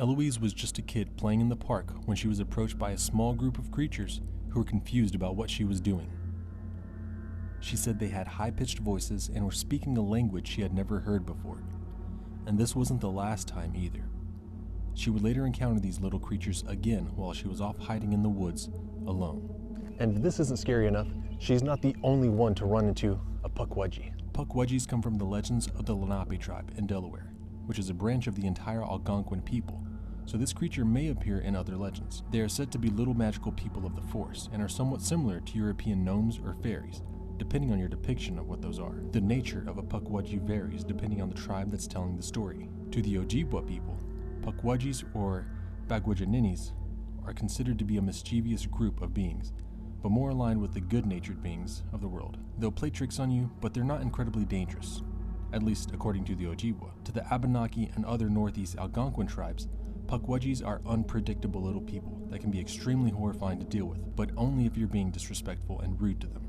Eloise was just a kid playing in the park when she was approached by a small group of creatures who were confused about what she was doing. She said they had high-pitched voices and were speaking a language she had never heard before. And this wasn't the last time either. She would later encounter these little creatures again while she was off hiding in the woods alone. And if this isn't scary enough, she's not the only one to run into a Puckwudgie. Puckwudgies come from the legends of the Lenape tribe in Delaware, which is a branch of the entire Algonquin people, so this creature may appear in other legends. They are said to be little magical people of the forest and are somewhat similar to European gnomes or fairies, depending on your depiction of what those are. The nature of a Puckwudgie varies depending on the tribe that's telling the story. To the Ojibwa people, Puckwudgies or Bagwajaninis are considered to be a mischievous group of beings, but more aligned with the good-natured beings of the world. They'll play tricks on you, but they're not incredibly dangerous, at least according to the Ojibwa. To the Abenaki and other Northeast Algonquin tribes, Puckwudgies are unpredictable little people that can be extremely horrifying to deal with, but only if you're being disrespectful and rude to them.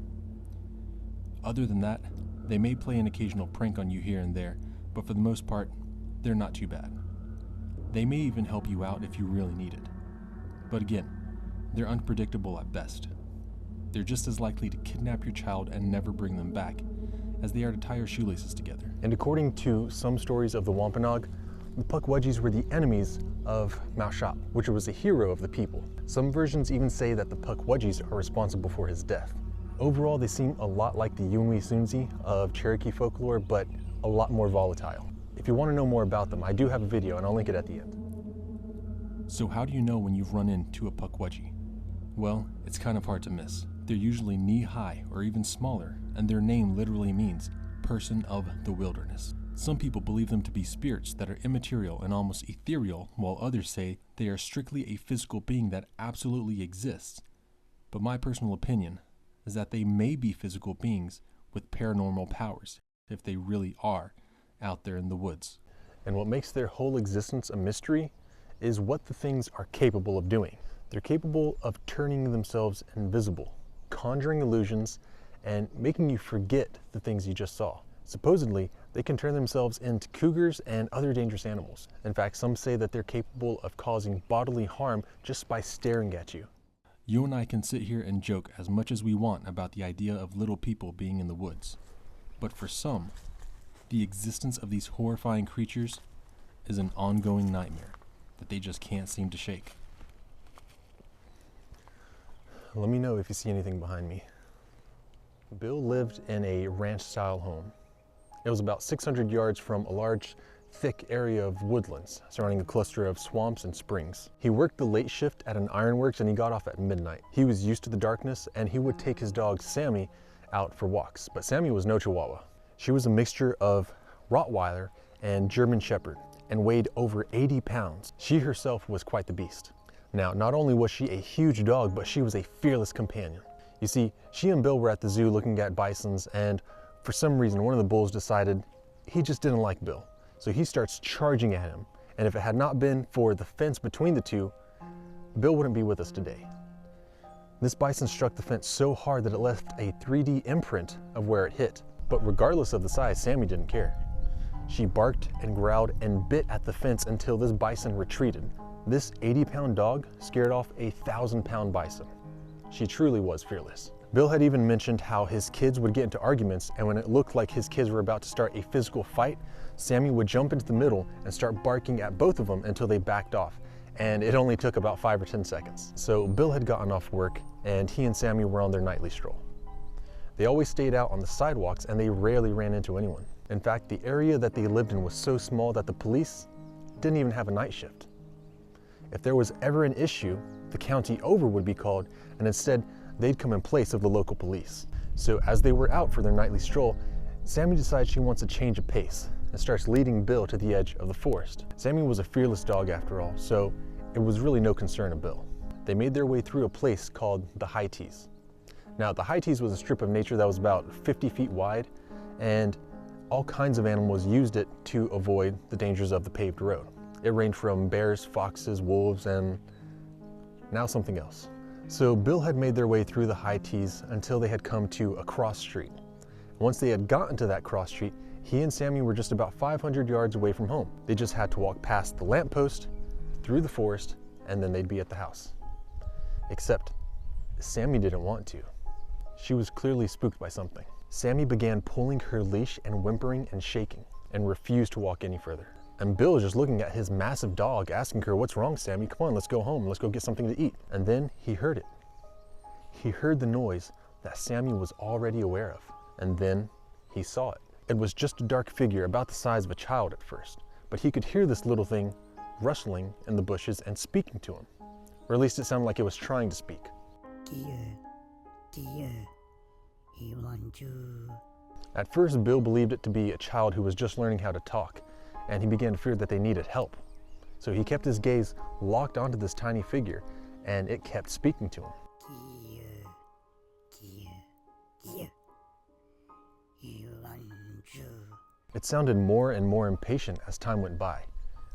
Other than that, they may play an occasional prank on you here and there, but for the most part, they're not too bad. They may even help you out if you really need it. But again, they're unpredictable at best. They're just as likely to kidnap your child and never bring them back as they are to tie your shoelaces together. And according to some stories of the Wampanoag, the Puckwudgies were the enemies of Maushop, which was a hero of the people. Some versions even say that the Puckwudgies are responsible for his death. Overall, they seem a lot like the Yunwi Sunzi of Cherokee folklore, but a lot more volatile. If you want to know more about them, I do have a video and I'll link it at the end. So how do you know when you've run into a Puckwudgie? Well, it's kind of hard to miss. They're usually knee-high or even smaller, and their name literally means person of the wilderness. Some people believe them to be spirits that are immaterial and almost ethereal, while others say they are strictly a physical being that absolutely exists. But my personal opinion is that they may be physical beings with paranormal powers, if they really are out there in the woods. And what makes their whole existence a mystery is what the things are capable of doing. They're capable of turning themselves invisible, conjuring illusions, and making you forget the things you just saw. Supposedly, they can turn themselves into cougars and other dangerous animals. In fact, some say that they're capable of causing bodily harm just by staring at you. You and I can sit here and joke as much as we want about the idea of little people being in the woods. But for some, the existence of these horrifying creatures is an ongoing nightmare that they just can't seem to shake. Let me know if you see anything behind me. Bill lived in a ranch-style home. It was about 600 yards from a large, thick area of woodlands surrounding a cluster of swamps and springs. He worked the late shift at an ironworks and he got off at midnight. He was used to the darkness and he would take his dog Sammy out for walks, but Sammy was no Chihuahua. She was a mixture of Rottweiler and German Shepherd and weighed over 80 pounds. She herself was quite the beast. Now, not only was she a huge dog, but she was a fearless companion. You see, she and Bill were at the zoo looking at bisons, and for some reason, one of the bulls decided he just didn't like Bill. So he starts charging at him, and if it had not been for the fence between the two, Bill wouldn't be with us today. This bison struck the fence so hard that it left a 3D imprint of where it hit. But regardless of the size, Sammy didn't care. She barked and growled and bit at the fence until this bison retreated. This 80-pound dog scared off a 1,000-pound bison. She truly was fearless. Bill had even mentioned how his kids would get into arguments, and when it looked like his kids were about to start a physical fight, Sammy would jump into the middle and start barking at both of them until they backed off. And it only took about 5 or 10 seconds. So Bill had gotten off work and he and Sammy were on their nightly stroll. They always stayed out on the sidewalks and they rarely ran into anyone. In fact, the area that they lived in was so small that the police didn't even have a night shift. If there was ever an issue, the county over would be called, and instead they'd come in place of the local police. So as they were out for their nightly stroll, Sammy decides she wants a change of pace and starts leading Bill to the edge of the forest. Sammy was a fearless dog after all, so it was really no concern of Bill. They made their way through a place called the High Tees. Now, the High Tees was a strip of nature that was about 50 feet wide, and all kinds of animals used it to avoid the dangers of the paved road. It ranged from bears, foxes, wolves, and now something else. So Bill had made their way through the High Tees until they had come to a cross street. Once they had gotten to that cross street, he and Sammy were just about 500 yards away from home. They just had to walk past the lamppost, through the forest, and then they'd be at the house. Except Sammy didn't want to. She was clearly spooked by something. Sammy began pulling her leash and whimpering and shaking and refused to walk any further. And Bill was just looking at his massive dog, asking her, "What's wrong, Sammy? Come on, let's go home. Let's go get something to eat." And then he heard it. He heard the noise that Sammy was already aware of. And then he saw it. It was just a dark figure about the size of a child at first, but he could hear this little thing rustling in the bushes and speaking to him. Or at least it sounded like it was trying to speak. At first, Bill believed it to be a child who was just learning how to talk, and he began to fear that they needed help. So he kept his gaze locked onto this tiny figure, and it kept speaking to him. It sounded more and more impatient as time went by.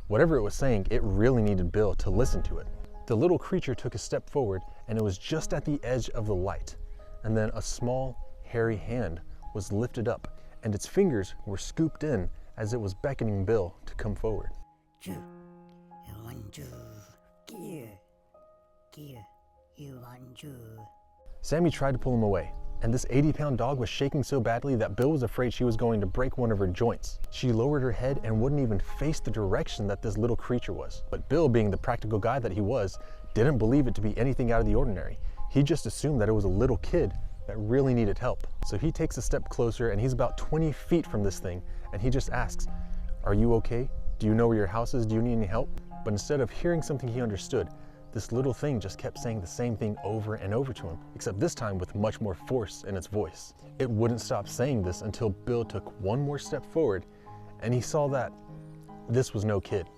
Whatever it was saying, it really needed Bill to listen to it. The little creature took a step forward, and it was just at the edge of the light. And then a small, hairy hand was lifted up, and its fingers were scooped in as it was beckoning Bill to come forward. Sammy tried to pull him away, and this 80-pound dog was shaking so badly that Bill was afraid she was going to break one of her joints. She lowered her head and wouldn't even face the direction that this little creature was. But Bill, being the practical guy that he was, didn't believe it to be anything out of the ordinary. He just assumed that it was a little kid that really needed help. So he takes a step closer, and he's about 20 feet from this thing, and he just asks, "Are you okay? Do you know where your house is? Do you need any help?" But instead of hearing something he understood, this little thing just kept saying the same thing over and over to him, except this time with much more force in its voice. It wouldn't stop saying this until Bill took one more step forward, and he saw that this was no kid.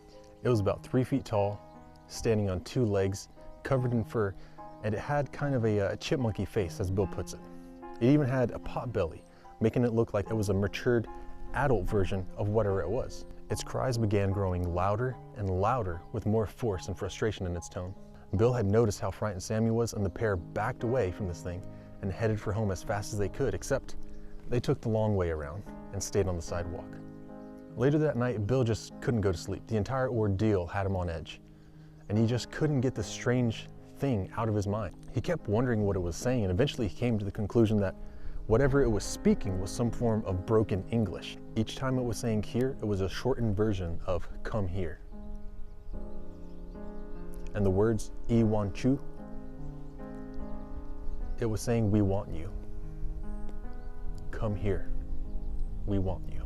It was about 3 feet tall, standing on 2 legs, covered in fur, and it had kind of a chipmunky face, as Bill puts it. It even had a pot belly, making it look like it was a matured adult version of whatever it was. Its cries began growing louder and louder with more force and frustration in its tone. Bill had noticed how frightened Sammy was, and the pair backed away from this thing and headed for home as fast as they could, except they took the long way around and stayed on the sidewalk. Later that night, Bill just couldn't go to sleep. The entire ordeal had him on edge, and he just couldn't get this strange thing out of his mind. He kept wondering what it was saying, and eventually he came to the conclusion that whatever it was speaking was some form of broken English. Each time it was saying here, it was a shortened version of "come here." And the words "I want you," it was saying "we want you." Come here, we want you.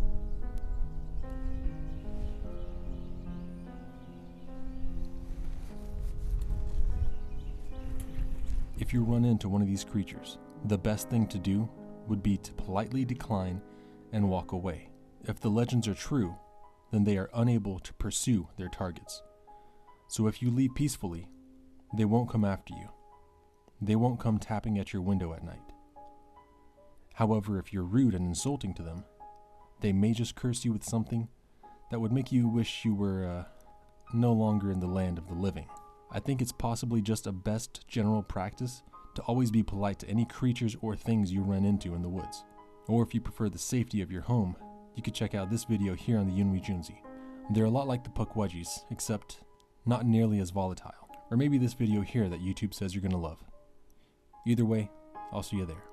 If you run into one of these creatures, the best thing to do would be to politely decline and walk away. If the legends are true, then they are unable to pursue their targets. So if you leave peacefully, they won't come after you. They won't come tapping at your window at night. However, if you're rude and insulting to them, they may just curse you with something that would make you wish you were no longer in the land of the living. I think it's possibly just a best general practice to always be polite to any creatures or things you run into in the woods. Or if you prefer the safety of your home, you could check out this video here on the Junzi. They're a lot like the Puckwudgies, except not nearly as volatile. Or maybe this video here that YouTube says you're gonna love. Either way, I'll see you there.